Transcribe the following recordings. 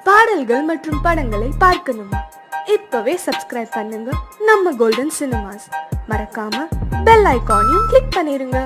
பாடல்கள் மற்றும் படங்களை பார்க்கணுமா? இப்பவே சப்ஸ்கிரைப் பண்ணுங்க நம்ம கோல்டன் சினிமாஸ். மறக்காம பெல் ஐகானையும் கிளிக் பண்ணிருங்க.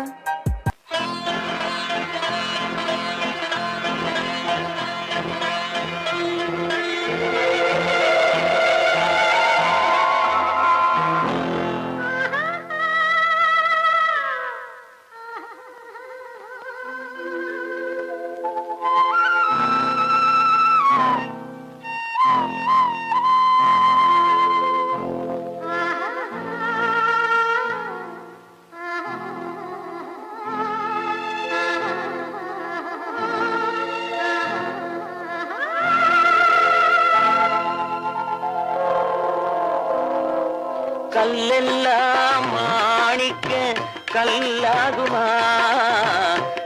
கல்லெல்லாம் மாணிக்க கல்லாகுமா,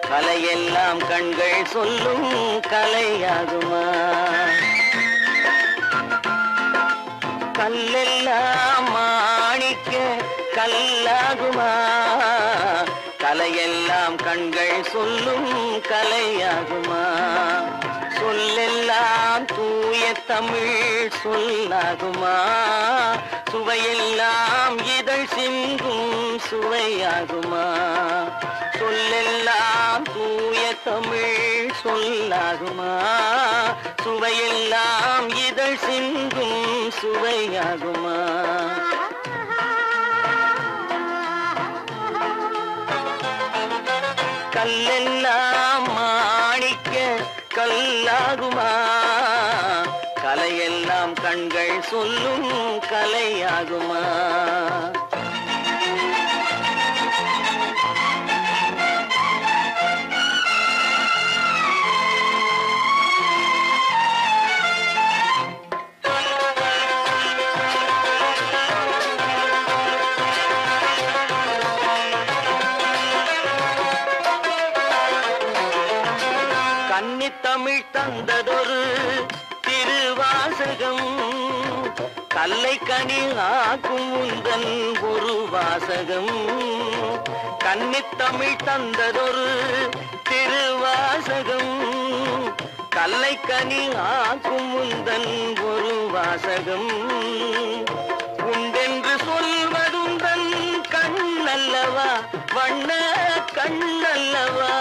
கலையெல்லாம் கண்கள் சொல்லும் கலையாகுமா. கல்லெல்லாம் மாணிக்க கல்லாகுமா, கலையெல்லாம் கண்கள் சொல்லும் கலையாகுமா. சொல்லெல்லாம் தூய தமிழ் சொல்லாகுமா, சுவையெல்லாம் இதழ் சிந்தும் சுவையாகுமா. சொல்லெல்லாம் தூய தமிழ் சொல்லாகுமா, சுவையெல்லாம் இதழ் சிந்தும் சுவையாகுமா. கல்லெல்லாம் மாணிக்க கல்லாகுமா, கலையெல்லாம் கண்கள் சொல்லும் கலையாகுமா. கன்னித்தமிழ் தந்ததொரு திருவாசகம், கல்லை கனி ஆக்கும் உந்தன் ஒரு வாசகம். கன்னித்தமிழ் தந்ததொரு திருவாசகம், கல்லை கனி ஆக்கும் உந்தன் ஒரு வாசகம். உண்டென்று சொல்வதுந்தன் கண்ணல்லவா, வண்ண கண்ணல்லவா.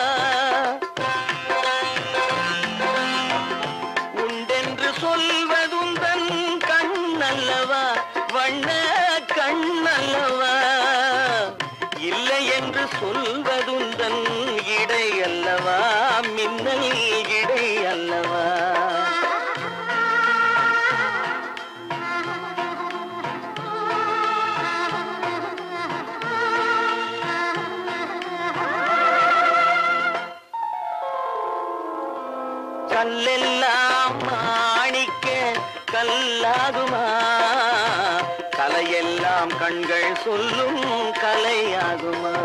சொல்வதுந்தன் கண்ணல்லவா, வண்ண கண்ணல்லவா. இல்லை என்று சொல்வதுந்தன் இடை அல்லவா, மின்னல் இடை அல்லவா. கல்லெல்லாம் மாணிக்க கல்லாகுமா, கலையெல்லாம் கண்கள் சொல்லும் கலையாகுமா.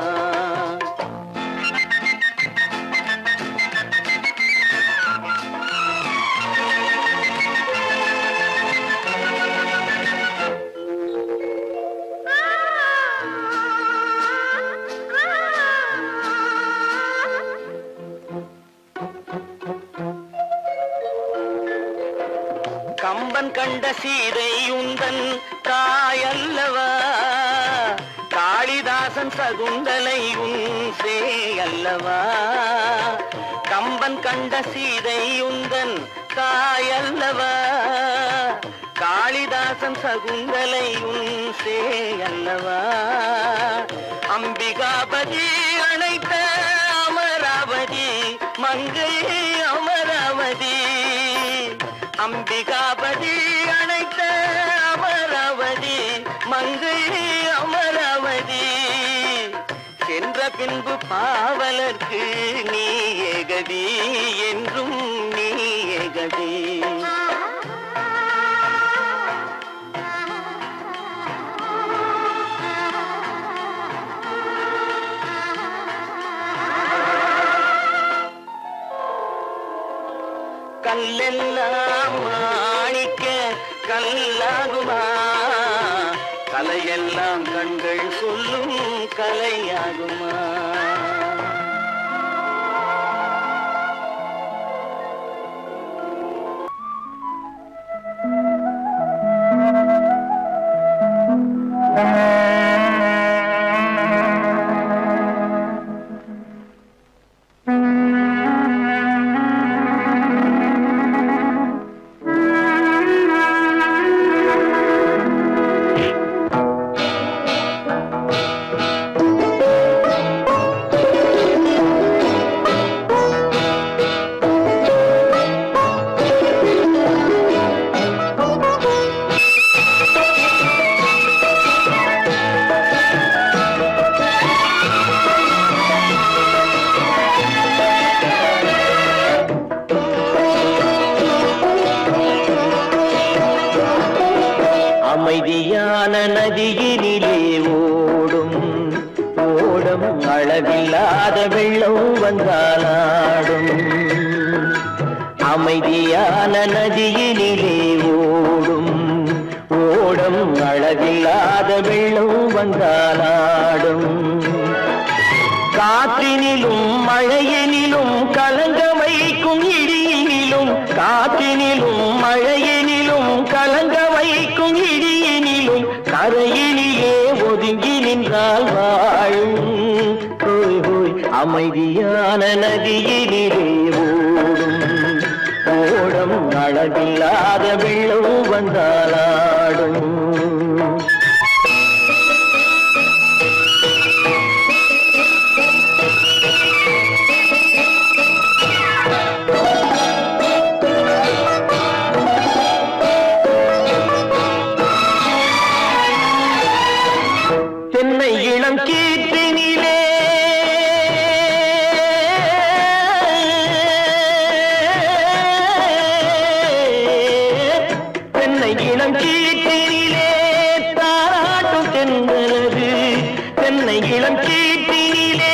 கம்பன் கண்ட சீதை உந்தன் தாயல்லவா, காளிதாசன் சகுந்தலை உன் சேயல்லவா. கம்பன் கண்ட சீதை உந்தன் தாயல்லவா, காளிதாசன் சகுந்தலை உன் சேயல்லவா. அம்பிகாபதி அணைத்த அமராவதி மங்கை அமராவதி. அம்பிகாபதி அணைத்த அமராவதி மங்கை அமராவதி. சென்ற பின்பு பாவலர்க்கு நீ ஏகதி, என்றும் நீ ஏகதி. கல்லெல்லாம் மாணிக்க கல்லாகுமா, கலையெல்லாம் கண்கள் சொல்லும் கலையாகுமா. நதியினிலே ஓடும் ஓடும் அளவில்லாத வெள்ளம் வந்தாலாடும் அமைதியான நதியினிலே ஓடும் ஓடும் அளவில்லாத வெள்ளம் வந்தாலாடும் காற்றினிலும் மழையினிலும் கலங்க வைக்கும் இடியினிலும் காற்றினிலும் மழையினிலும் கலங்க வைக்கும் இடியினிலும் கரையினிலே ஒதுங்கி நின்றால் வாழும் ஹோய் ஹோய் அமைதியான நதியினிலே ஓடும் ஓடும் அளவில்லாத வெள்ளம் வந்தாலாடும் தென்னை இளம் கீற்றினிலே தென்னை இளம் கீற்றினிலே தாராட்டும் தென்றலது தென்னை இளம் கீற்றினிலே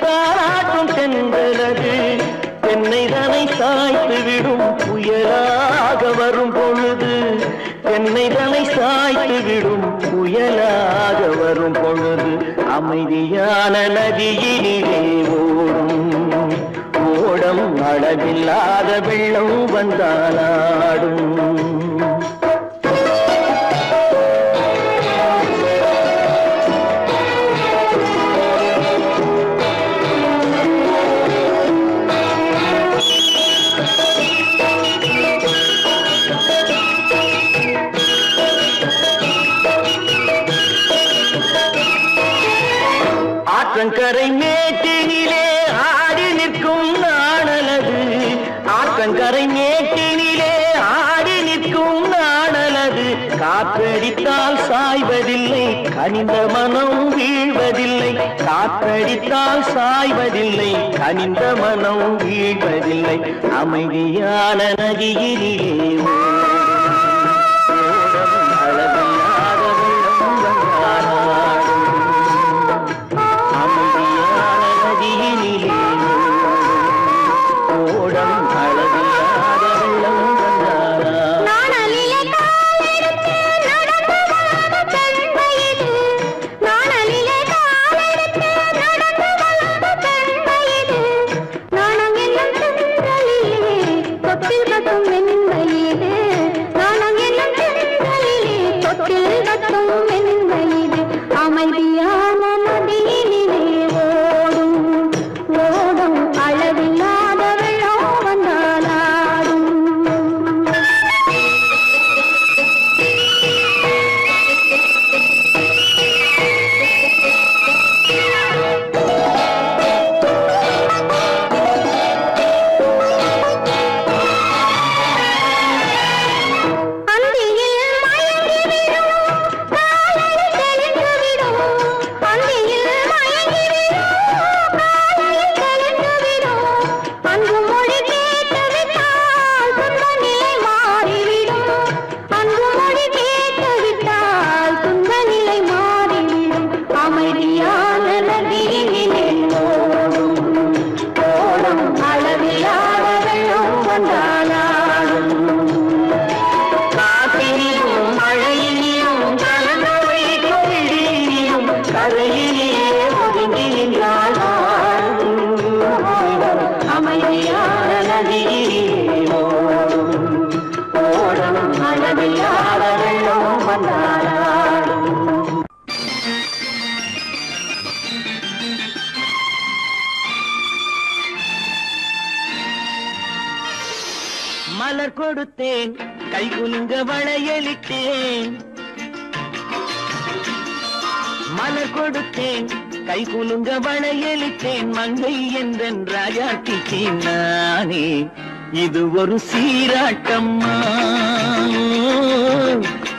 தாராட்டும் தென்றலது தென்னை தனை சாய்த்து விடும் புயலாக வரும் பொழுது தென்னை தனை சாய்த்து விடும் புயலாக வரும் பொழுது அமைதியான நதியினிலே ஓடும் ஓடம் அளவில்லாத வெள்ளம் வந்தாலாடும் ஆற்றங்கரை மேட்டினிலே ஆடி நிற்கும் நாணலது ஆற்றங்கரை மேட்டினிலே ஆடி நிற்கும் நாணலது காற்றடித்தால் சாய்வதில்லை கனிந்த மனம் வீழ்வதில்லை காற்றடித்தால் சாய்வதில்லை கனிந்த மனம் வீழ்வதில்லை அமைதியான நதியினிலே மலர் கொடுத்தேன் கைகுலுங்க வளையலிட்டேன் மலர் கொடுத்தேன் கைகுலுங்க வளையலிட்டேன் மங்கை என்றன் ராஜாத்திக்கு நானே இது ஒரு சீராட்டம்மா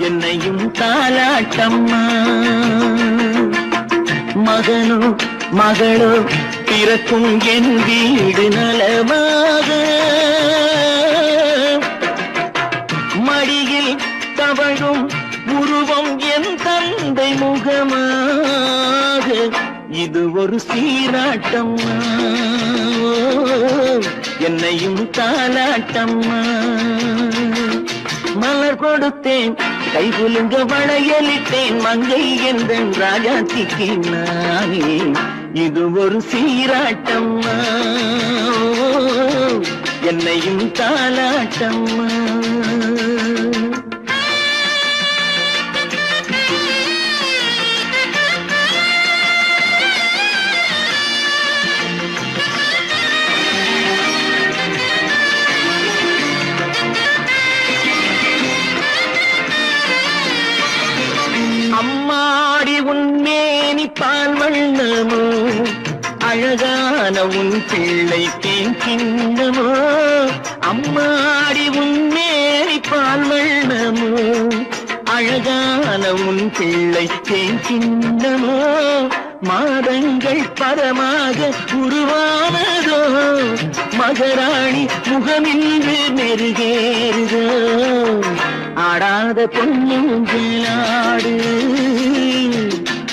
என்னையும் தாலாட்டம்மா மகனோ மகளோ பிறக்கும் என் வீடு நலமாக மடியில் தவழும் உருவம் என் தந்தை சுகமாக இது ஒரு சீராட்டம்மா என்னையும் தாலாட்டம்மா மலர் கொடுத்தேன் கை குலுங்க வளையலிட்டேன் மங்கை எந்தன் ராஜாத்திக்கு நானே இது ஒரு சீராட்டம்மா என்னையும் தாலாட்டம்மா அம்மாடி உன்மேனி பால் வண்ணமோ அழகான உன் பிள்ளை தேன் கிண்ணமோ அம்மாடி உன்மேனி பால் வண்ணமோ அழகான உன் பிள்ளை தேன் கிண்ணமோ மாதங்கள் பரமாக உருவானதோ மகராணி முகமின்று மெருகேறுதோ ஆடாத பொன்னுங்களாடு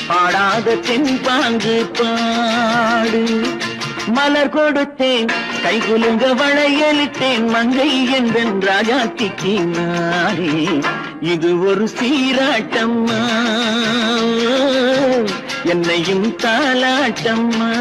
பாடாத தென்பாங்கு பாடு மலர் கொடுத்தேன் கை குலுங்க வளையலிட்டேன் மங்கை என்பன் ராஜாத்திக்கு நானே இது ஒரு சீராட்டம்மா என்னையும் தாலாட்டம்மா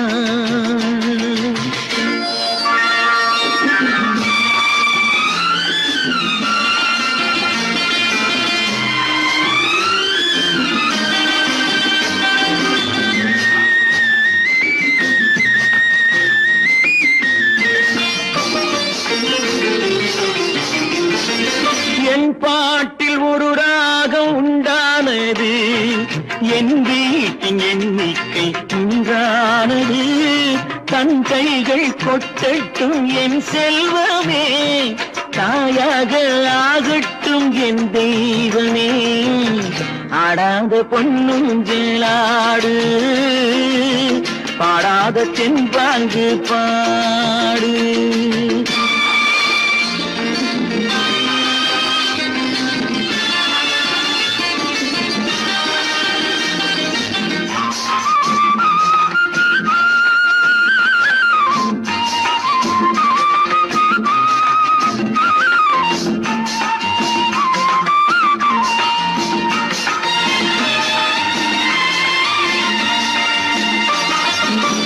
என் பாட்டில் ஒரு ராகம் உண்டானது என் வீட்டின் எண்ணிக்கை உண்டானது தன் கைகள் கொட்டட்டும் என் செல்வமே தாயாக ஆகட்டும் என் தெய்வமே ஆடாத பொன்னுஞ்சலாடு பாடாத தென்பாங்கு பாடு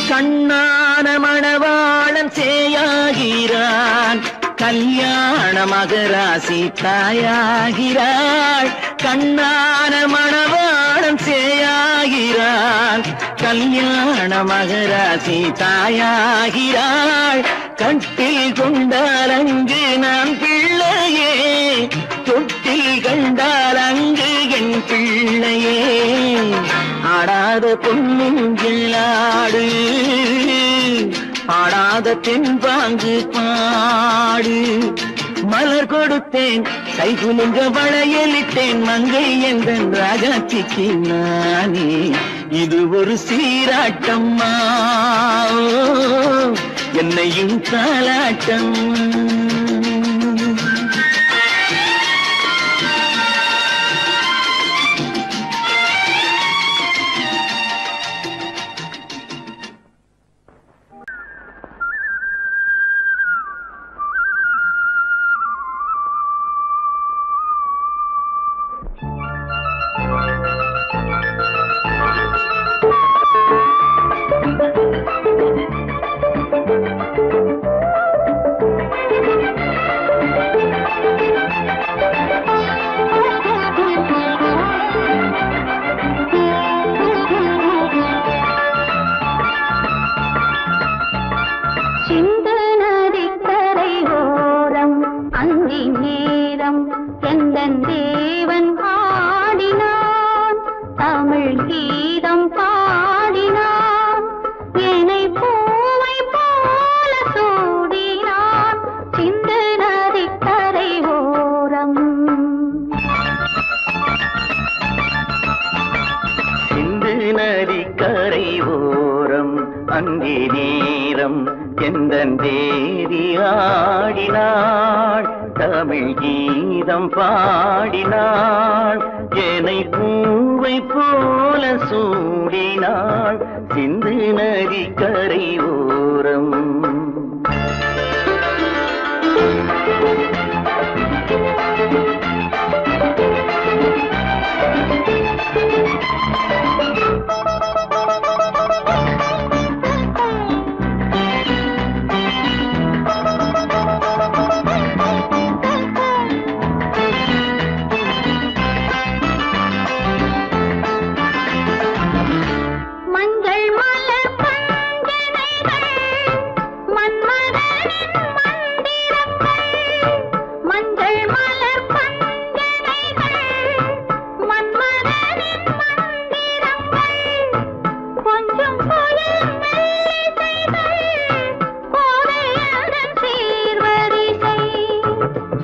கண்ணான மணவாளன் சேயாகிறான் கல்யாண மகராசி தாயாகிறாள் கண்ணான மணவாளன் சேயாகிறான் கல்யாண மகராசி தாயாகிறாள் கட்டில் கொண்டால் அங்கு நான் பிள்ளையே தொட்டில் கண்டால் அங்கு என் பிள்ளையே ஆடாத பொன்னுங்களாடு ஆடாத தென்பாங்கு பாடு மலர் கொடுத்தேன் கை குலுங்க வளையலிட்டேன் மங்கை என்பன் ராஜாத்திக்கு நானே இது ஒரு சீராட்டம்மா என்னையும் தாலாட்டம்மா நதிக்கரை ஓரம் அங்கே நேரம் எந்தன் தேவி ஆடினாள் தமிழ் கீதம் பாடினாள் என்னை பூவை போல சூடினாள் சிந்து நதி கரை ஓரம்.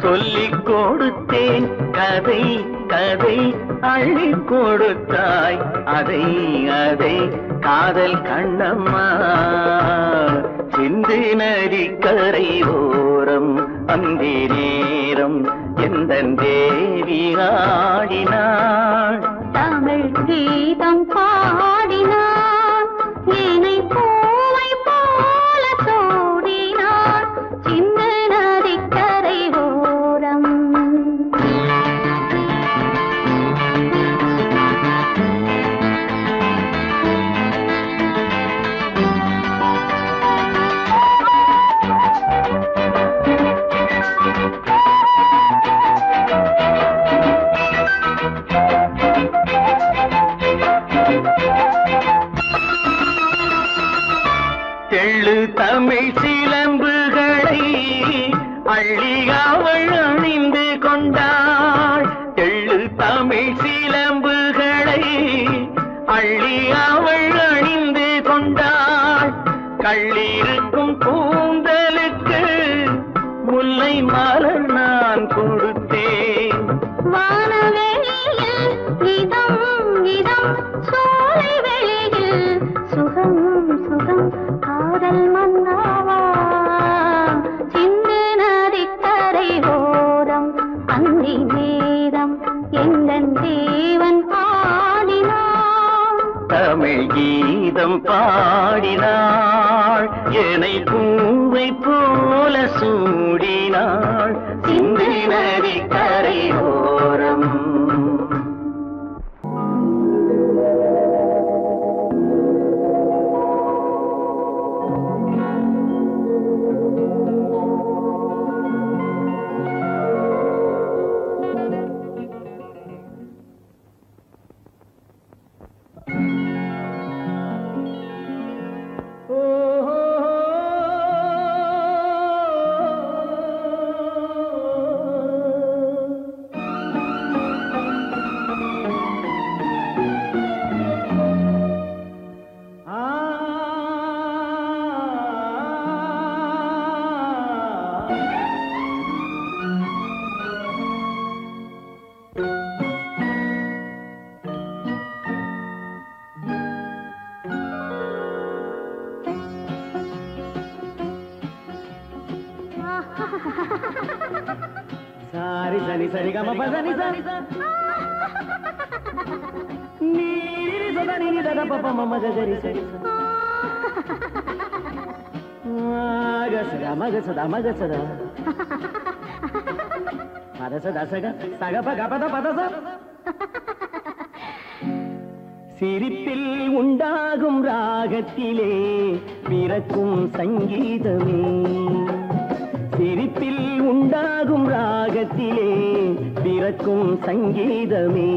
சொல்லிக் கொடுத்தேன் கதை கதை அள்ளி கொடுத்தாய் அதை அதை காதல் கண்ணம்மா சிந்து நதி கரை ஓரம் அந்தி நேரம் எந்த தேவி ஆடினாள் தமிழ் கீதம் பாடினாள் என்னை பூவை போல சூடினாள் சிந்து நதி கரை ஓரம். தெள்ளு தமிழ் சிலம்புகளை அள்ளி அவள் அணிந்து கொண்டாள். தெள்ளு தமிழ் சிலம்புகளை அள்ளி அவள் அணிந்து கொண்டாள். கள்ளிருக்கும் கூந்தலுக்கு முல்லை மலர் நான் கொடுத்தேன். வானவெளியில் இதம் இதம் சோலை வெளியில் சுகம் சுகம் காதல் மன்னாவா சிந்து நதி கரை ஓரம் அந்தி நேரம் எங்கள் தேவன் பாடினான் தமிழ் கீதம் பாடினாள் என்னை பூவை போல சூடினாள் சிந்து நதி கரை ஓரம். సారి సని సరి గమ పదని సని నీరి సదని ని దద పప మమ గరి సరి మగ సద పద సద సగ సగ పగ పద పద స சிரிப்பில் உண்டாகும் ராகத்திலே பிறக்கும் சங்கீதமே. சிரிப்பில் உண்டாகும் ராகத்திலே பிறக்கும் சங்கீதமே.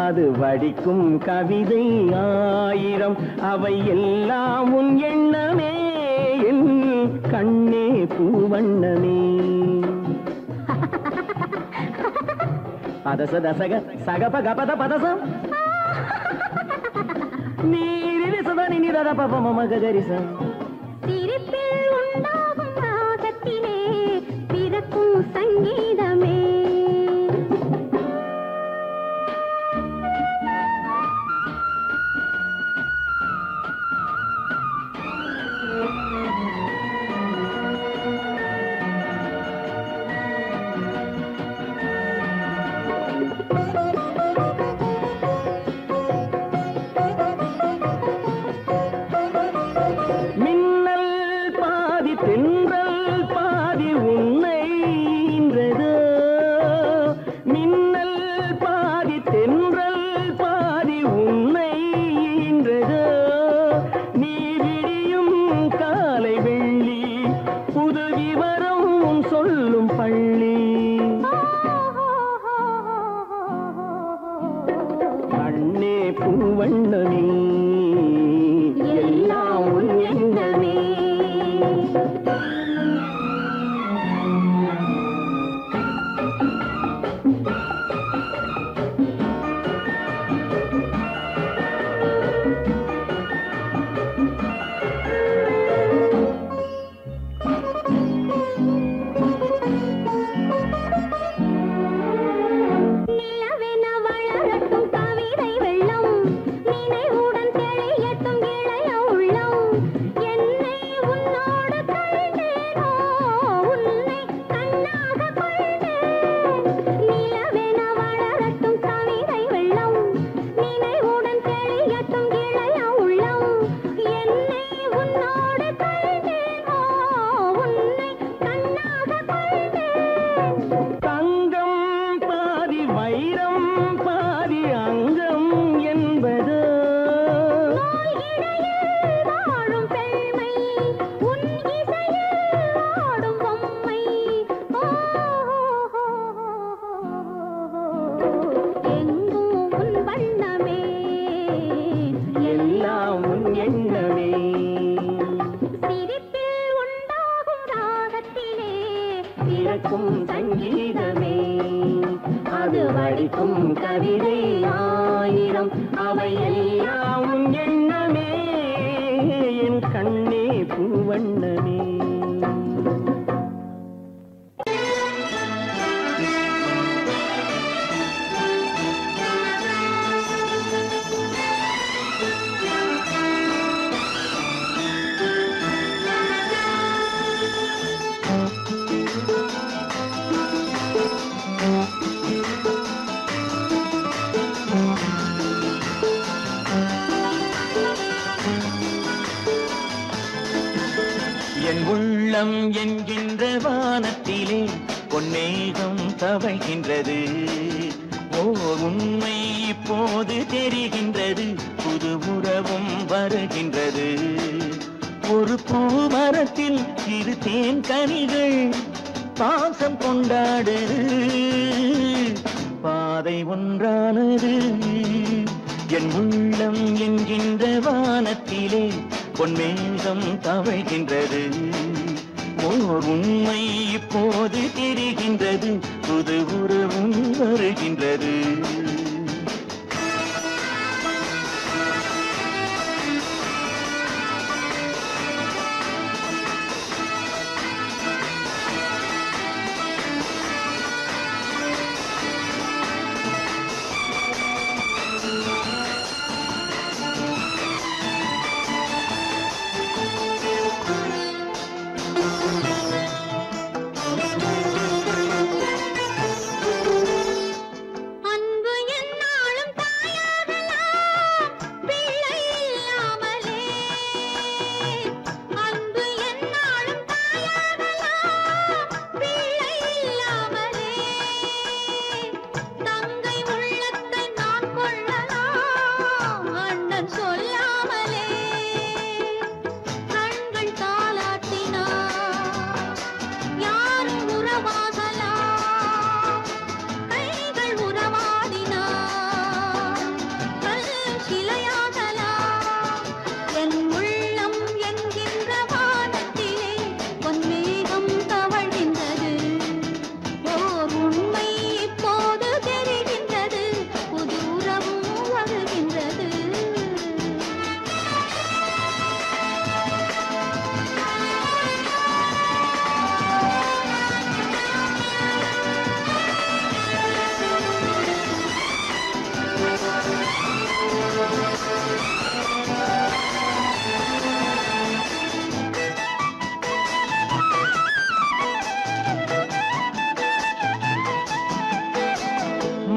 அது வடிக்கும் கவிதை ஆயிரம் அவை எல்லாம் உன் எண்ணமே என் கண்ணே பூவண்ணமே. பதச தசக சகப கபத பதசம் நீரி சதனி நிரத பப மம கரிச. சிரிப்பில் உண்டாகும் ராகத்திலே பிறக்கும் சங்கீதமே. படிக்கும் கவிதை ஆயிரம் அவை எல்லாம் உன் எண்ணமே என் கண்ணே பூவண்ணமே. என் உள்ளம் என்கின்ற வானத்திலே பொன்னேகம் தவழ்கின்றது. ஓர் உண்மை இப்போது தெரிகின்றது, புது உறவும் வருகின்றது. ஒரு பூமரத்தில் இரு தேன் கனிகள் பாசம் கொண்டாடு, பாதை ஒன்றானது. என் உள்ளம் என்கின்ற வானத்திலே பொன்மேகம் தவழ்கின்றது. ஓர் உண்மை இப்போது தெரிகின்றது, புது உறவும் வருகின்றது.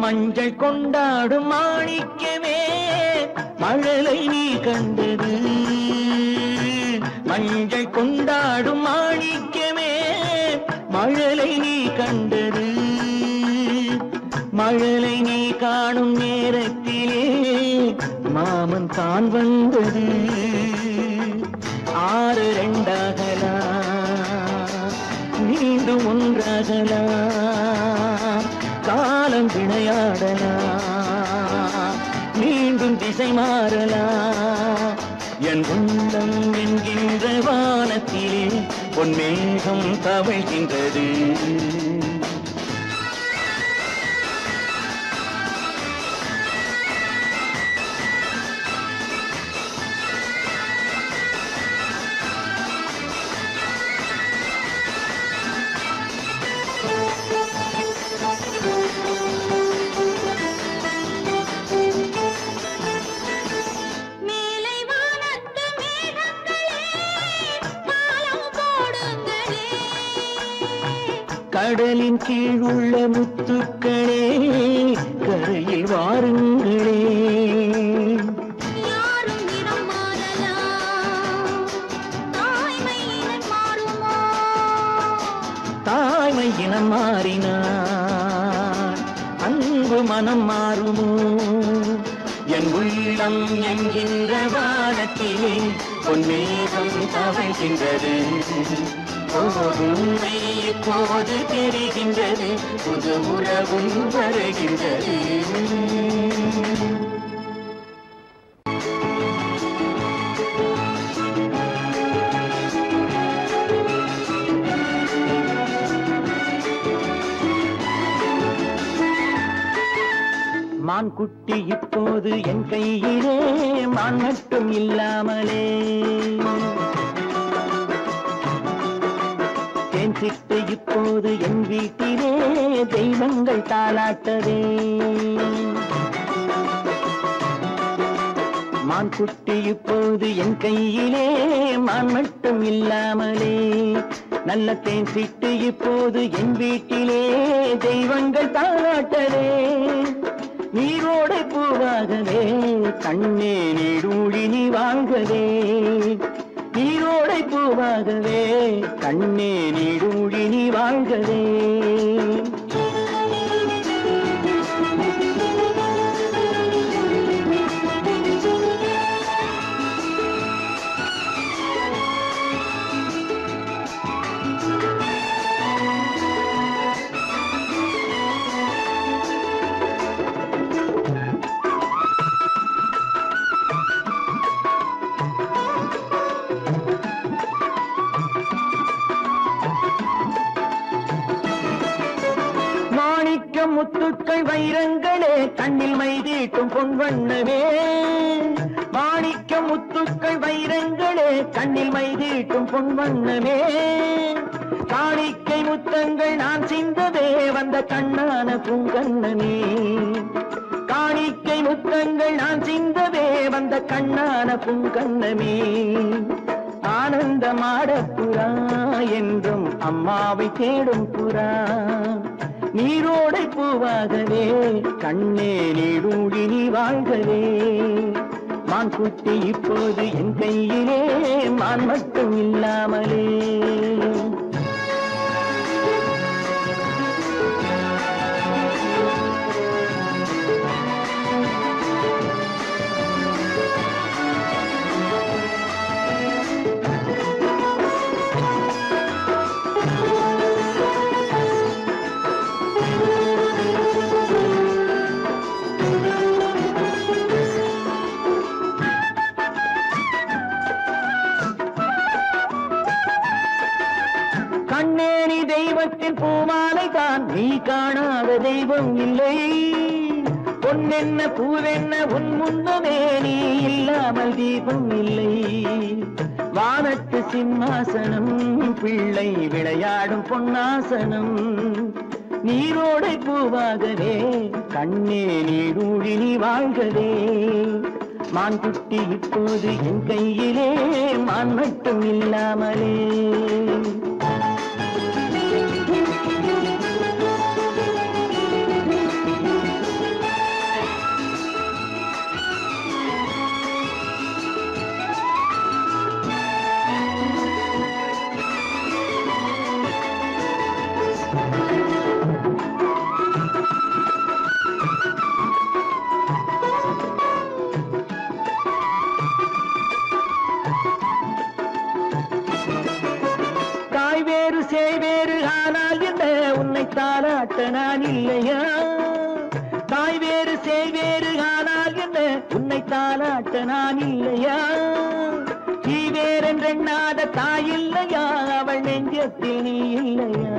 மஞ்சள் கொண்டாடும் மாணிக்கமே மழலை நீ கண்டது. மஞ்சள் கொண்டாடும் மாணிக்கமே மழலை நீ கண்டது. மழலை நீ காணும் நேரத்திலே மாமன் தான் வந்தது. 6 2ஆகலாம், மீண்டும் ஒன்றாகலாம். காலம் விளையாடலாம், மீண்டும் திசை மாறலாம். என் உள்ளம் என்கின்ற வானத்திலே பொன்மேகம் தவழ்கின்றது. கடலின் கீழ் உள்ள முத்துக்களே கரையில் வாருங்களே. யாரும் நிறம் மாறலாம், தாய்மை இனம் மாறுமோ? தாய்மை இனம் மாறினார் அன்பு மனம் மாறுமோ? என் உள்ளம் என்கின்ற வானத்திலே பொன்மேகம் தவழ்கின்றது. உண்மை இப்போது தெரிகின்றது, புது உறவும் வருகின்றது. மான் குட்டி இப்போது என் கையிலே, மான் மட்டும் இல்லாமலே. தேன் சிட்டு இப்போது என் வீட்டிலே, தெய்வங்கள் தாலாட்டவே. மான் குட்டி இப்போது என் கையிலே, மான் மட்டும் இல்லாமலே. நல்ல தேன் சிட்டு இப்போது என் வீட்டிலே, தெய்வங்கள் தாலாட்டவே. நீரோடை பூவாகவே, கண்ணே நீடூழி நீ வாழ்கவே. நீரோடை பூவாகவே, கண்ணே நீடூழி நீ வாழ்கவே. முத்துக்கள் வைரங்களே, கண்ணில் மைதீட்டும் பொன்வண்ணமே. மாணிக்க முத்துக்கள் வைரங்களே, கண்ணில் மைதீட்டும் பொன்வண்ணமே. காணிக்கை முத்தங்கள் நான் சிந்ததே, வந்த கண்ணான பூங்கண்ணமே. காணிக்கை முத்தங்கள் நான் சிந்ததே, வந்த கண்ணான பூங்கண்ணமே. ஆனந்தமாட புறா என்றும் அம்மாவை தேடும் புறா. நீரோடை பூவாகவே, கண்ணே நீடூழி நீ வாழ்கவே. மான் குட்டி இப்போது என் கையிலே, மான் மட்டும் இல்லாமலே. கண்ணேனி தெய்வத்தின் பூமாலை தான், நீ காணாத தெய்வம் இல்லை. பொன்னென்ன பூவென்ன உன் முன்னமே, நீ இல்லாமல் தீபம் இல்லை. வானத்து சிம்மாசனம், பிள்ளை விளையாடும் பொன்னாசனம். நீரோடை பூவாகவே, கண்ணே நீடூழி நீ வாழ்கவே. மான் குட்டி இப்போது என் கையிலே, மான் மட்டும் இல்லாமலே. சேவேறு ஆனால் என்ன, உன்னை தாலாட்ட நான் இல்லையா? தாய் வேறு சேவேறு ஆனால் என்ன, உன்னை தாலாட்ட நான் இல்லையா? நீ வேறென்றெண்ணாத தாய் இல்லையா, அவள் நெஞ்சத்தில் நீ இல்லையா?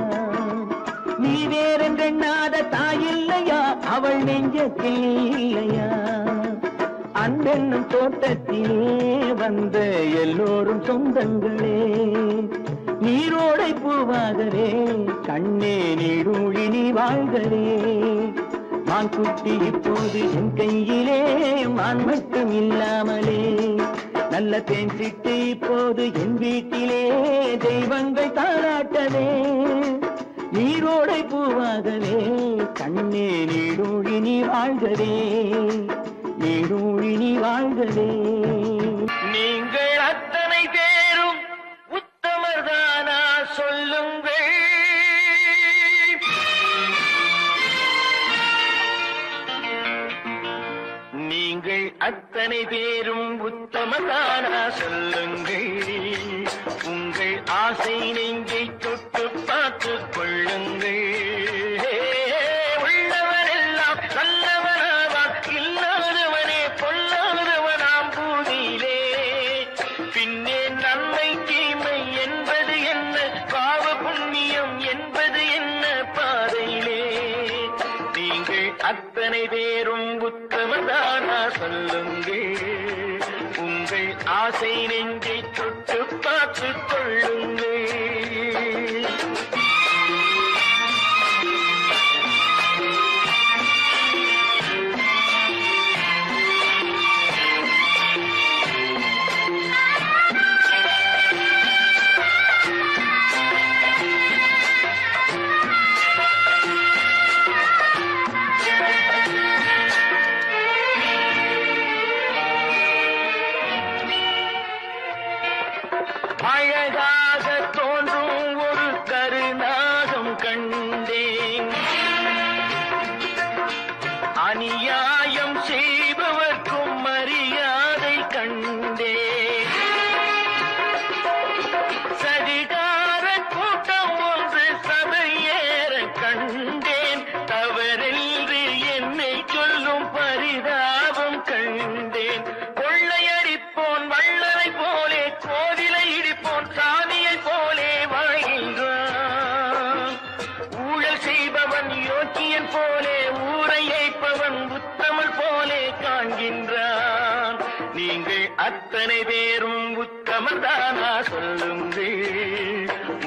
நீ வேறென்றெண்ணாத தாய் இல்லையா, அவள் நெஞ்சத்தில் நீ இல்லையா? அன்பென்னும் தோட்டத்திலே வந்த எல்லோரும் சொந்தங்களே. நீரோடை பூவாகவே, கண்ணே நீடூழி நீ வாழ்கவே. மான் குட்டி இப்போது என் கையிலே, மான் மட்டும் இல்லாமலே. நல்ல தேன் சிட்டு இப்போது என் வீட்டிலே, தெய்வங்கள் தாலாட்டவே. நீரோடை பூவாகவே, கண்ணே நீடூழி நீ வாழ்கவே. நீடூழி நீ வாழ்கவே. நீங்கள் அத்தனை பேரும் உத்தமர்தானா சொல்லுங்கள். நீங்கள் அத்தனை பேரும் உத்தமர்தானா சொல்லுங்கள். உங்கள் ஆசை நெஞ்சை தொட்டு பார்த்துக் கொள்ளுங்கள். உள்ளவனெல்லாம் நல்லவனாவான், இல்லாதவனே பொல்லாதவனாம் பூதியிலே. பின்னே நன்மை தீமை என்பது என்ன, பாவ புண்ணியம் என்பது என்ன பாதையிலே. நீங்கள் அத்தனை பேரும் உத்தமதானா சொல்லுங்கள். உங்கள் ஆசை நெஞ்சை தொட்டு பார்த்துக் கொள்ளுங்கள். அழகாக தோன்றும் ஒரு கருநாகம் கண்டேன். அநியாயம் செய்பவர்க்கும் மரியாதை கண்டேன். சதிகார கூட்டம் ஒன்று சபையேற கண்டேன். தவறென்று என்னை சொல்லும் பரிதாபம் கண்டேன். கொள்ளையடிப்போன் வள்ளலை போலே கோவிலை இடிப்போன் சாமியை போலே வாழ்கின்றான். ஊழல் செய்பவன் யோக்கியன் போலே ஊரை ஏய்ப்பவன் உத்தமல் போலே காண்கின்றான். நீங்கள் அத்தனை பேரும் உத்தமதானா சொல்லுங்கள்.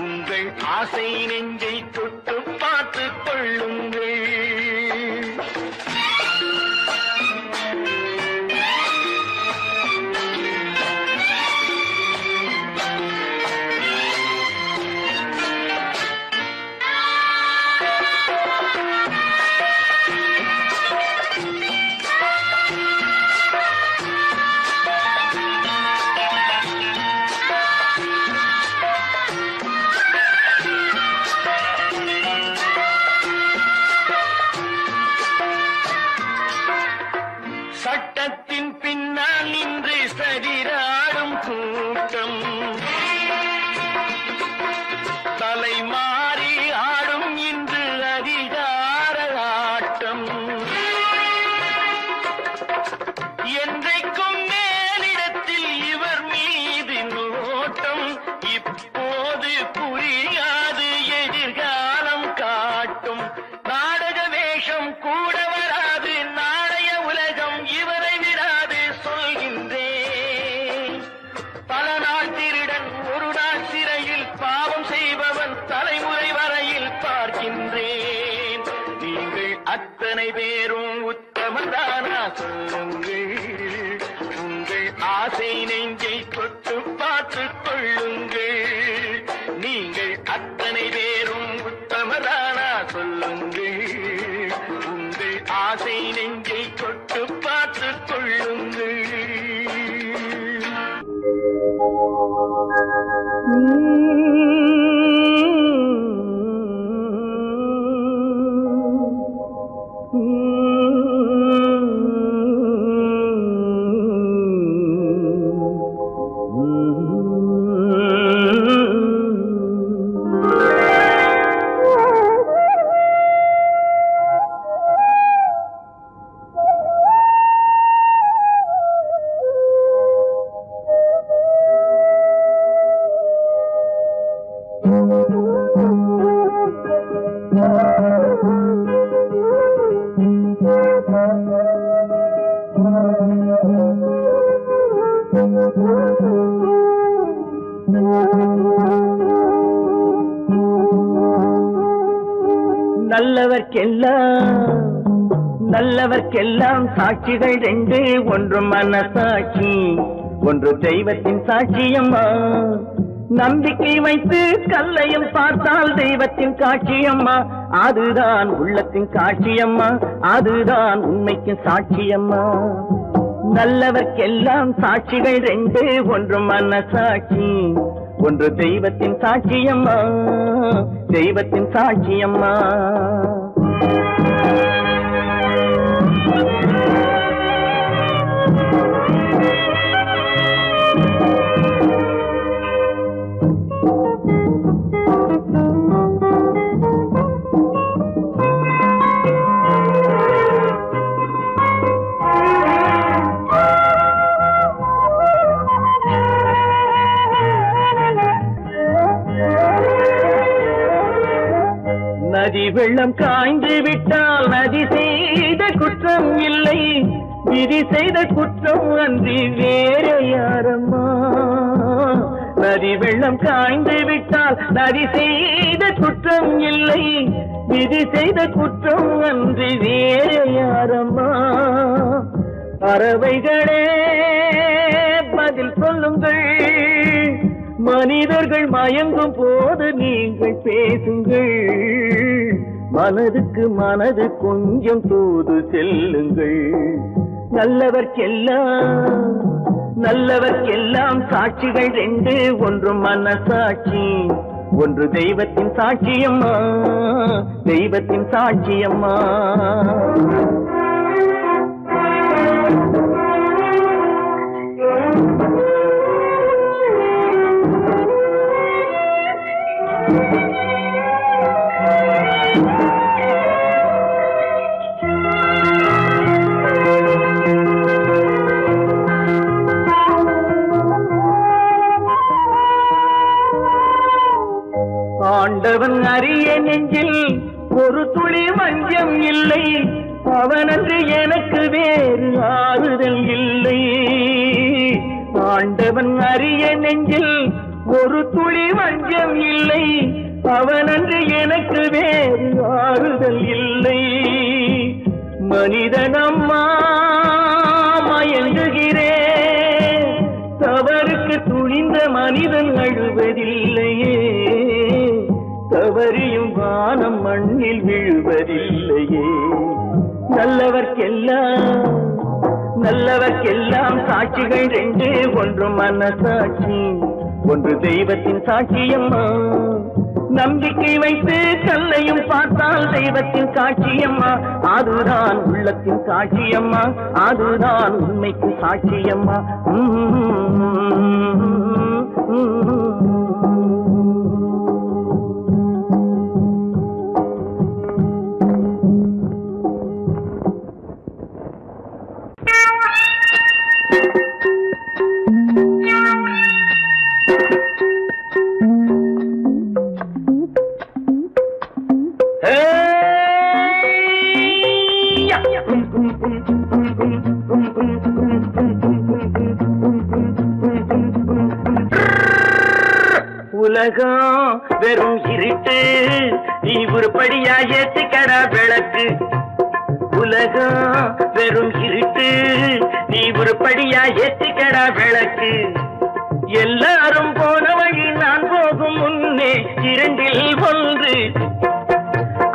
உங்கள் ஆசை நெஞ்சை தொட்டு பார்த்துக் கொள்ளுங்கள். சட்டத்தின் பின்னால் நின்று சதிராடும் கூட்டம் தலைமாறி ஆடும் இன்று அதிகார ஆட்டம். என்றைக்கும் மேலிடத்தில் இவர் மீது நோட்டம். இப்போது புரியாது எதிர்காலம் காட்டும். நாடக வேஷம் கூட வராது. நாளைய உலகம் இவரை விடாது சொல்கின்றேன். பல நாள் திருடன் ஒரு நாள் சிறையில் பாவம் செய்பவன் தலைமுறை வரையில் பார்க்கின்றேன். நீங்கள் அத்தனை பேரும் உத்தமதானா சொல்லுங்கள். உங்கள் ஆசை நெஞ்சை தொட்டு பார்த்துக் கொள்ளுங்கள். நீங்கள் அத்தனை பேரும் உத்தமதானா சொல்லுங்கள். உங்கள் ஆசை நெஞ்சை தொட்டு பார்த்துக் கொள்ளுங்கள். நல்லவர்க்கெல்லாம் சாட்சிகள் ரெண்டு. ஒன்று மனசாட்சி, ஒன்று தெய்வத்தின் சாட்சியம்மா. நம்பிக்கை வைத்து கல்லையும் பார்த்தால் தெய்வத்தின் காட்சியம்மா. அதுதான் உள்ளத்தின் காட்சியம்மா. அதுதான் உண்மைக்கு சாட்சியம்மா. நல்லவர்க்கெல்லாம் சாட்சிகள் ரெண்டு. ஒன்று மனசாட்சி, ஒன்று தெய்வத்தின் சாட்சியம்மா. தெய்வத்தின் சாட்சியம்மா. நதி வெள்ளம் காய்ந்து விட்டால் நதி சேர விதி செய்த குற்றம் அன்றி வேற யாரம்மா நதி வெள்ளம் காய்ந்து விட்டால் நதி செய்த குற்றம் இல்லை விதி செய்த குற்றம் அன்றி வேற யாரம்மா பறவைகளே பதில் சொல்லுங்கள் மனிதர்கள் மயங்கும் போது நீங்கள் பேசுங்கள் மனதுக்கு மனது கொஞ்சம் தூது செல்லுங்கள் நல்லவர்க்கெல்லாம் சாட்சிகள் ரெண்டு ஒன்று மனசாட்சி ஒன்று தெய்வத்தின் சாட்சியம்மா தெய்வத்தின் சாட்சியம்மா ஆண்டவன் அறிய நெஞ்சில் ஒரு துளி வஞ்சம் இல்லை அவனன்று எனக்கு வேறு ஆறுதல் இல்லை ஆண்டவன் அறிய நெஞ்சில் ஒரு துளி வஞ்சம் இல்லை அவனன்று எனக்கு வேறு ஆறுதல் இல்லை மனிதனம்மா மயங்குகிறேன் தவறுக்கு துணிந்த மனிதன் அழுவதில்லையே தவறியும் வானம் மண்ணில் விழுவதில்லையே நல்லவர்க்கெல்லாம் சாட்சிகள் ரெண்டு ஒன்று மனசாட்சி ஒன்று தெய்வத்தின் சாட்சியம்மா நம்பிக்கை வைத்து கல்லையும் பார்த்தால் தெய்வத்தின் சாட்சியம்மா அதுதான் உள்ளத்தின் சாட்சியம்மா அதுதான் உண்மைக்கு சாட்சியம்மா உலகம் வெறும் இருட்டு நீ உருப்படியா ஏத்திக்கடா விளக்கு உலகம் வெறும் இருட்டு நீ உருப்படியா ஏத்திக்கடா விளக்கு எல்லாரும் போன வழி நான் போகும் முன்னே இரண்டில் ஒன்று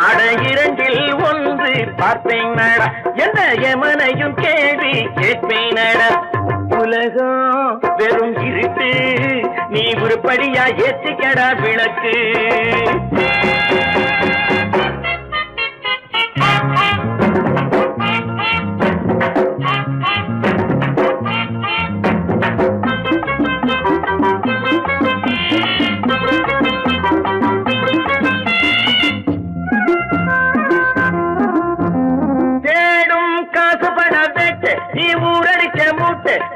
அட இரண்டில் ஒன்று பார்ப்பேன் நட என்ன எமனையும் கேள்வி கேட்பேன் நட உலகம் வெறும் இருட்டு நீ உருப்படியா ஏத்திக்கடா விளக்கு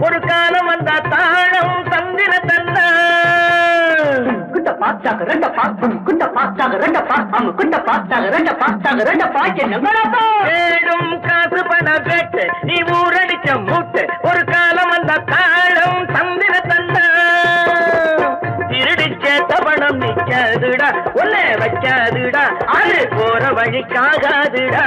ஒரு காலம் வந்தா தாழம் தந்திர தந்தா குண்ட பாச்சாக ரெண்ட பாக்கும் குண்ட பாச்சாக ரெண்ட பாக்காம குண்ட பாச்சாக ரெண்ட பாச்சாக ரெண்ட பாக்க தேடும் காசு பண வேட்டு நீ ஊரடிச்ச மூட்டு ஒரு காலம் வந்தா தாழம் தந்திர தந்தா திருடிச்ச தவணம் நிக்காதுடா ஒல்ல வைக்காதுடா அது போற வழிக்காகாதுடா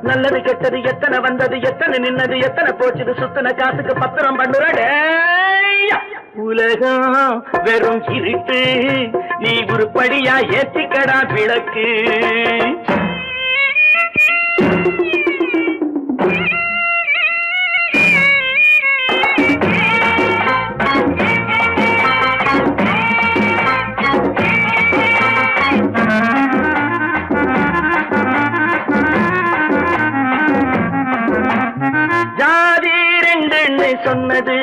நல்லது கெட்டது எத்தனை வந்தது எத்தனை நின்னது எத்தனை போச்சுது சுத்தன காசுக்கு பத்திரம் பண்ணுறாட உலகம் வெறும் இருட்டு நீ உருப்படியா ஏத்திக்கடா விளக்கு சொன்னது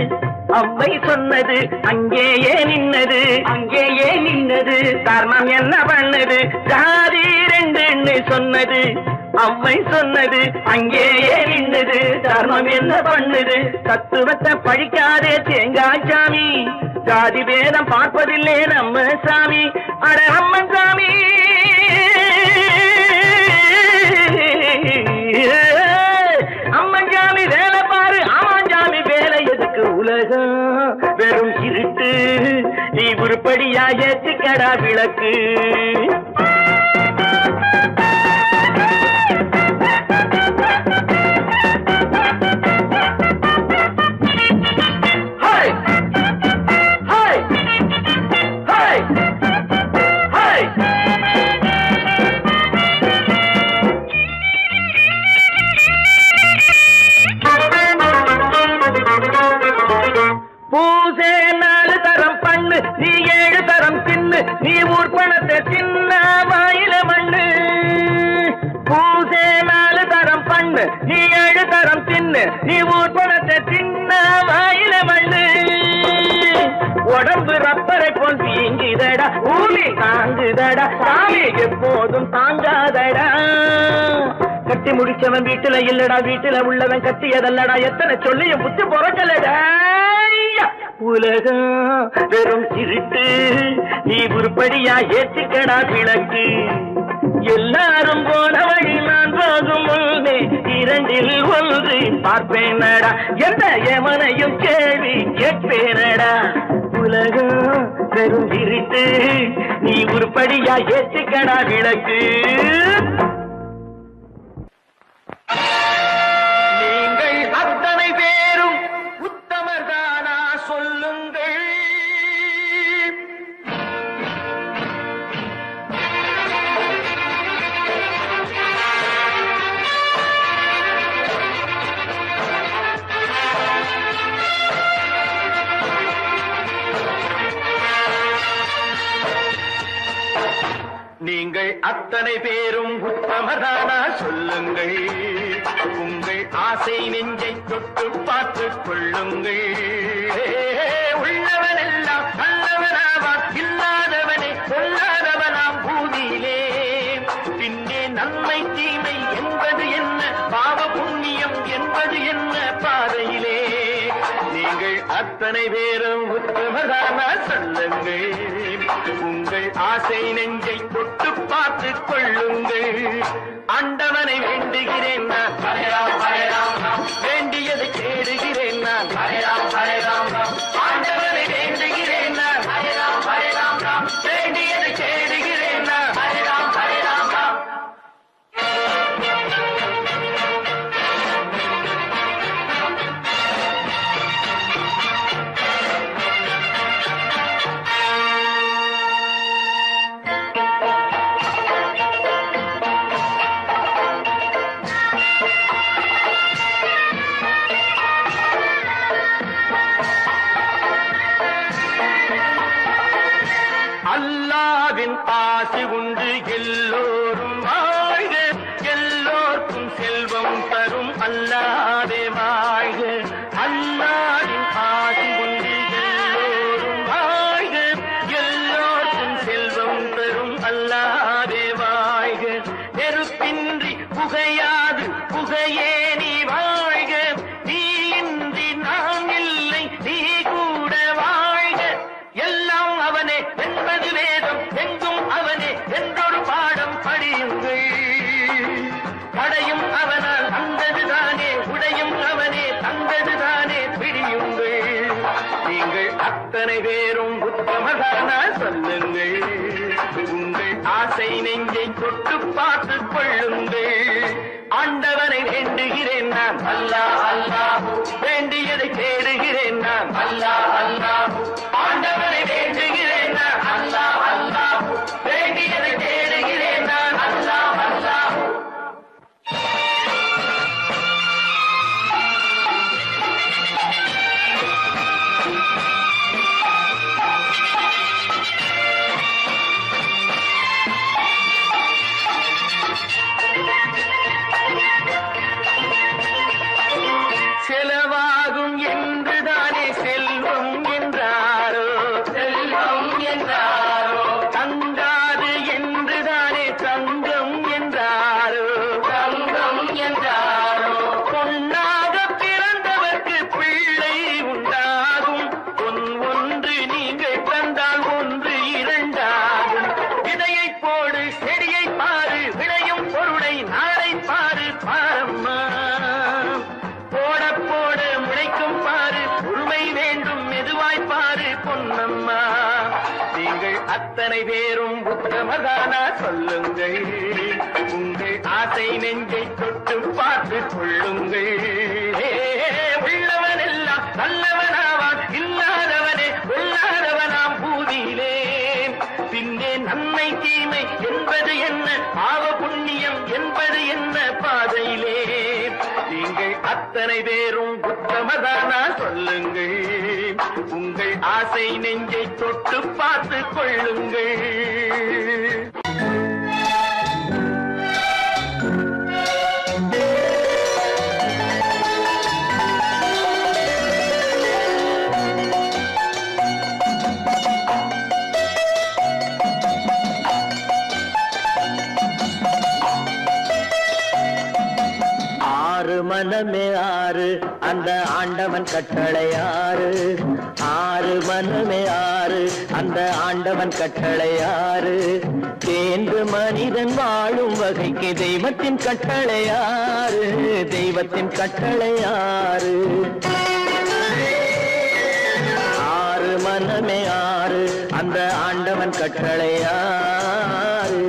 அவ்வை சொன்னது அங்கேயே நின்னது தர்மம் என்ன பண்ணது ஜாதி ரெண்டு சொன்னது அவ்வை சொன்னது அங்கேயே நின்னது தர்மம் என்ன பண்ணுது தத்துவத்தை படிக்காதே தேங்காய் சாமி ஜாதி வேதம் பார்ப்பதில்லை நம்ம சாமி அட அம்மன் சாமி அம்மன் சாமி நீ உருப்படியா ஏற்றிக்கடா விளக்கு. பூசே 4 தரம் பண்ணு, நீ 7 தரம் தின்னு, நீ ஊர் பணத்தை சின்ன வாயில மண்ணு. பூசே 4 தரம் பண்ணு, நீ 7 தரம் தின்னு, நீ ஊர் பணத்தை சின்ன வாயில மண்ணு. உடம்பு ரப்பரை போல் வீங்குதடா, பூமி தாங்குதடா, சாமி எப்போதும் தாங்காதடா. கட்டி முடிச்சவன் வீட்டுல இல்லடா, வீட்டுல உள்ளவன் கட்டியதல்லடா, எத்தனை சொல்லியும் புத்தி பொறக்கலடா. உலகம் வெறும் இருட்டு, நீ உருப்படியா ஏற்றிக்கடா விளக்கு. எல்லாரும் போன வழி நான் போகும் முன்னே 2ல் 1 பார்ப்பேனடா, எந்த எவனையும் கேள்வி கேட்பேனடா. உலகம் வெறும் இருட்டு, நீ உருப்படியா ஏற்றிக்கடா விளக்கு. நீங்கள் அத்தனை பேரும் உத்தமர்தானா சொல்லுங்கள். நீங்கள் அத்தனை பேரும் உத்தமதானா சொல்லுங்கள். உங்கள் ஆசை நெஞ்சை தொட்டு பார்த்துக் கொள்ளுங்கள். உள்ளவனெல்லாம் நல்லவனாவான், இல்லாதவனே சொல்லாதவனாம் பூமியிலே. பின்னே நன்மை தீமை என்பது என்ன, பாவ புண்ணியம் என்பது என்ன பாதையிலே. நீங்கள் அத்தனை பேரும் உத்தமதானா சொல்லுங்கள். உங்கள் ஆசை நெஞ்சை தொட்டு பார்த்துக் கொள்ளுங்கள். ஆண்டவனை வேண்டுகிறேன் நான், வேண்டியதை தேடுகிறேன் நான். ஆண்டவனை வேண்டுகிறேன் நான், வேண்டியதை தேடுகிறேன் நான். அல்லாவின் ஆசி உண்டு எல்லோரும் வாழ்க, எல்லோருக்கும் செல்வம் தரும் அல்லாவே வாழ்க. அல்லாவின் ஆசி உண்டு எல்லோரும் வாழ்க, எல்லோருக்கும் செல்வம் தரும் அல்லாவே வாழ்க. நெருப்பின்றி புகையாது, புகையே நீ வாழ்க. நீ இன்றி நான் இல்லை, நீ கூட வாழ்க. எல்லாம் அவனே என்பது வேதம், எங்கும் அவனே என்றொரு பாடம் படியுங்கள். படையும் அவனால் வந்ததுதானே, உடையும் அவனே தந்ததுதானே பிடியுங்கள். நீங்கள் அத்தனை பேரும் உத்தமதானா சொல்லுங்கள். உங்கள் ஆசை நெஞ்சை தொட்டு பார்த்துக் கொள்ளுங்கள். ஆண்டவனை வேண்டுகிறேன் நான், அல்லாஹ் அல்லாஹ், வேண்டியதை தேடுகிறேன் நான், அல்லாஹ் அல்லாஹ். ஆண்டவனை வேண்டுகிறேன் நான், அல்லாஹ் அல்லாஹ், வேண்டியதை தேடுகிறேன் நான், அல்லாஹ் அல்லாஹ். செலவாகும் அத்தனை பேரும் உத்தமதானா சொல்லுங்கள், உங்கள் ஆசை நெஞ்சை தொட்டு பார்த்து கொள்ளுங்கள். உள்ளவன் எல்லாம் நல்லவனாவான், இல்லாதவனே கொள்ளாதவனாம் பூதியிலே. பின்னே நன்மை தீமை என்பது என்ன, பாவ புண்ணியம் என்பது என்ன பாதையிலே. நீங்கள் அத்தனை பேரும் உத்தமதானா சொல்லுங்கள், உங்கள் ஆசை நெஞ்சை தொட்டு பார்த்து கொள்ளுங்கள். மனமே ஆறு அந்த ஆண்டவன் கட்டளை ஆறு, ஆறு மனமே ஆறு அந்த ஆண்டவன் கட்டளை ஆறு. தேர்ந்து மனிதன் வாழும் வகைக்கு தெய்வத்தின் கட்டளை ஆறு, தெய்வத்தின் கட்டளை ஆறு. ஆறு மனமே ஆறு அந்த ஆண்டவன் கட்டளை ஆறு.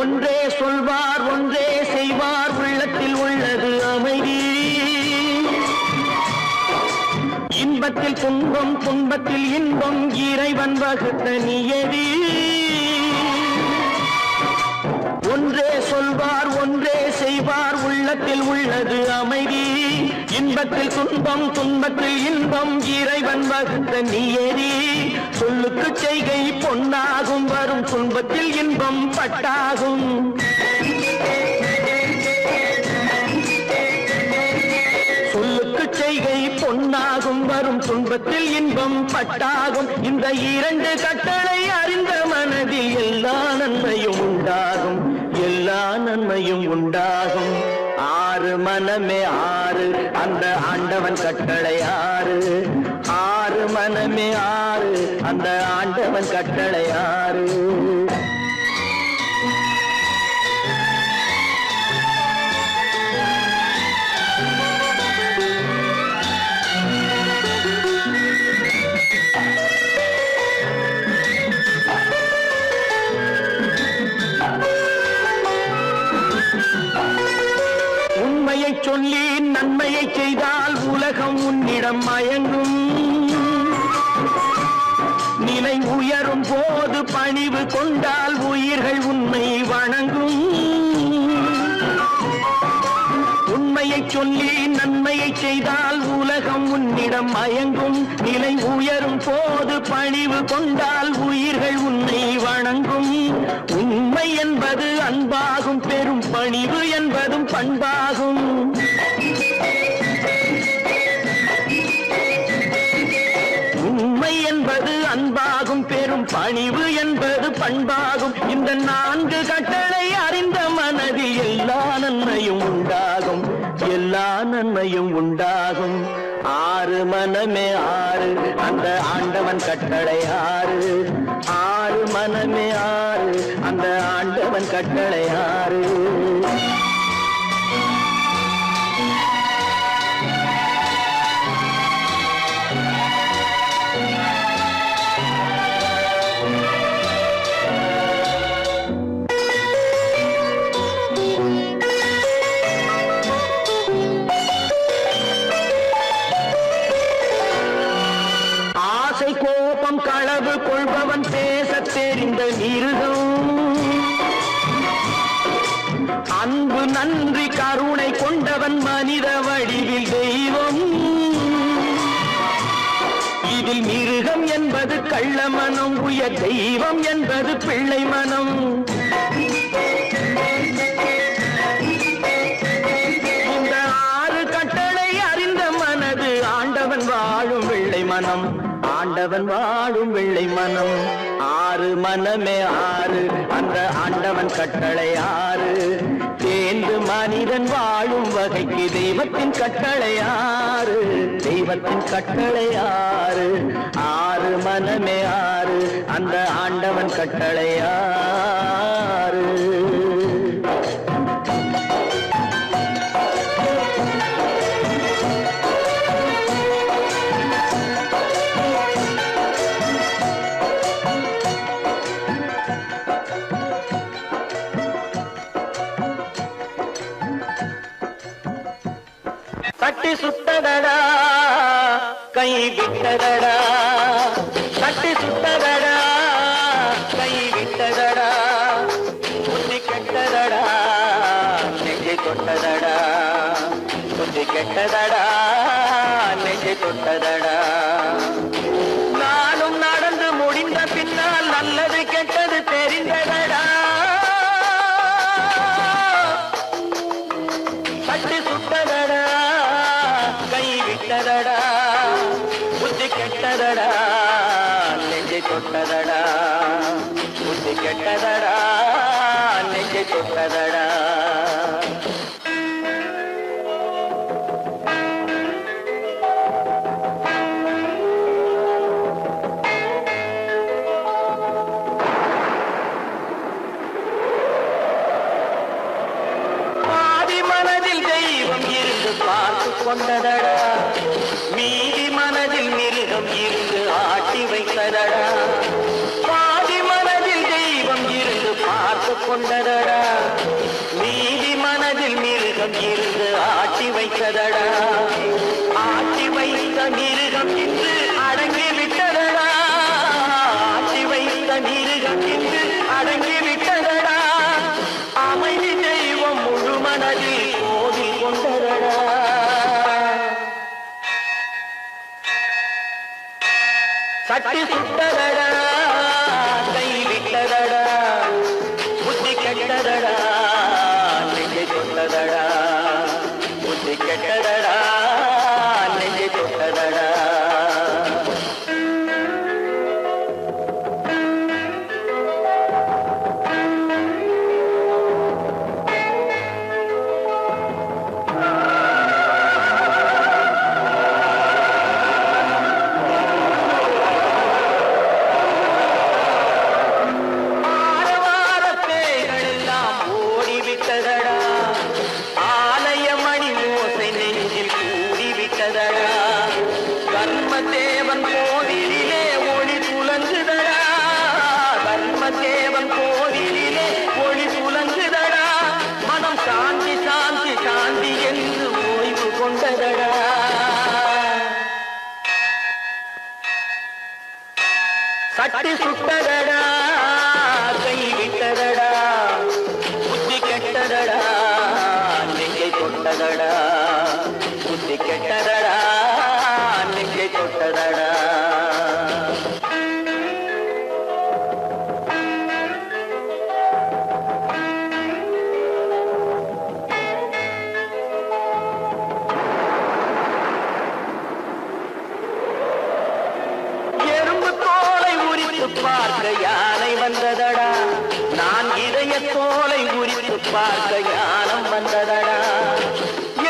ஒன்றே சொல்வார் ஒன்றே செய்வார், உள்ளத்தில் உள்ளது அமைதி. இன்பத்தில் துன்பம் துன்பத்தில் இன்பம், இறைவன் வகுத்த நியதி. ஒன்றே சொல்வார் ஒன்றே செய்வார், உள்ளத்தில் உள்ளது அமைதி. இன்பத்தில் துன்பம் துன்பத்தில் இன்பம், இறைவன் வகுத்த நியதி. சொல்லுக்கு செய்கை பொன்னாகும், வரும் துன்பத்தில் இன்பம் பட்டாகும். சொல்லுக்கு செய்கை பொன்னாகும், வரும் துன்பத்தில் இன்பம் பட்டாகும். இந்த இரண்டு கட்டளை அறிந்த மனதில் எல்லா நன்மையும் உண்டாகும், எல்லா நன்மையும் உண்டாகும். ஆறு மனமே ஆறு அந்த ஆண்டவன் கட்டளை ஆறு, ஆறு மனமே ஆறு அந்த ஆண்டவன் கட்டளை ஆறு. உண்மையை சொல்லி நன்மையை செய்தால் உலகம் உன்னிடம் மயங்கும். நிலை உயரும் போது பணிவு கொண்டால் உயிர்கள் உன்னை வணங்கும். உண்மையை சொல்லி நன்மையை செய்தால் உலகம் உன்னிடம் மயங்கும். நிலை உயரும் போது பணிவு கொண்டால் உயிர்கள் உன்னை வணங்கும். உண்மை என்பது அன்பாகும், பெரும் பணிவு என்பதும் பண்பாகும். உண்மை என்பது அன்பாகும், பெரும் பணிவு என்பது பண்பாகும். இந்த நான்கு கட்டளை அறிந்த மனதில் எல்லா நன்மையும் உண்டாகும், எல்லா நன்மையும் உண்டாகும். ஆறு மனமே ஆறு அந்த ஆண்டவன் கட்டளை ஆறு, ஆறு மனமே ஆறு அந்த ஆண்டவன் கட்டளை ஆறு. கோபம் களவு கொள்பவன் பேச தெரிந்த மிருகம். அன்பு நன்றி கருணை கொண்டவன் மனித வடிவில் தெய்வம். இதில் மிருகம் என்பது கள்ள மனம், உயர் தெய்வம் என்பது பிள்ளை மனம். இந்த ஆறு கட்டளை அறிந்த மனது ஆண்டவன் வாழும் வெள்ளை மனம், ஆண்டவன் வாழும் வெள்ளை மனம். ஆறு மனமே ஆறு அந்த ஆண்டவன் கட்டளை ஆறு. தேர்ந்து மனிதன் வாழும் வகைக்கு தெய்வத்தின் கட்டளையாறு, தெய்வத்தின் கட்டளையாறு. ஆறு மனமே ஆறு, அந்த ஆண்டவன் கட்டளையாறு. தட்டி சுட்டதடா கை விட்டதடா, தட்டி சுட்டதடா கை விட்டதடா, புத்தி கெட்டதடா நெஞ்சை தொட்டதடா, புத்தி கெட்டதடா நெஞ்சை தொட்டதடா. நானும் நடந்து முடிந்த பின்னால் நல்லது கெட்டது தெரிந்ததடா. தட்டி சுட்டதடா கை விட்டதடா, புத்தி கெட்டதடா நெஞ்சை தொட்டதடா, புத்தி கெட்டதடா நெஞ்சை தொட்டதடா. மனதில் தெய்வம் இருந்து பார்த்து கொண்டதடா, மீதி மனதில் மிருகம் இருந்து ஆட்டி வைத்ததடா. பாதி மனதில் தெய்வம் இருந்து பார்த்து கொண்டதடா, மீதி மனதில் மிருகம் இருந்து ஆட்டி வைத்ததடா. ஆட்டி வைத்த மிருகம் இன்று அடங்கி விட்டதடா, ஆட்டி வைத்த மிருகம் இன்று அடங்கி விட்டதடா. அமைதி தெய்வம் முழு மனதில் கோவில் கொண்டதடா. சட்டி சுட்டதடா கை விட்டதடா, புத்தி கெட்டதடா நெஞ்சை தொட்டதடா, புத்தி கெட்டதடா நெஞ்சை தொட்டதடா. தர்மதேவன் கோவிலிலே ஒளி துலங்குதடா, தர்மதேவன் கோவிலிலே ஒளி துலங்குதடா. மனம் சாந்தி சாந்தி சாந்தி என்று ஓய்வு கொண்டதடா. சட்டி சுட்டதடா கை விட்டதடா, புத்தி கெட்டதடா நெஞ்சை தொட்டதடா, புத்தி கெட்டதடா நெஞ்சை தொட்டதடா. எறும்பு தோலை உரித்து பார்க்க யானை வந்ததடா, நான் இதய தோலை உரித்து பார்க்க யானம் வந்ததடா.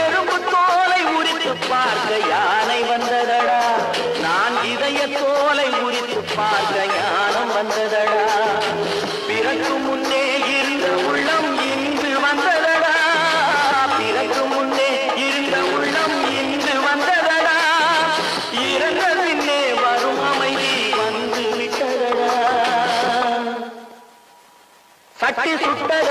எறும்பு தோலை உரித்து பார்க்க யானை வந்ததடா, நான் இதய தோலை உரித்து பார்க்க யானம் வந்ததடா. பிறகு முன்னே இருந்த உள்ளம் இன்று வந்ததடா, பிறகு முன்னே இருந்த உள்ளம் இன்று வந்ததடா. இறந்த பின்னே வரும் அமைதி வந்து விட்டதடா. சட்டி சுட்டதடா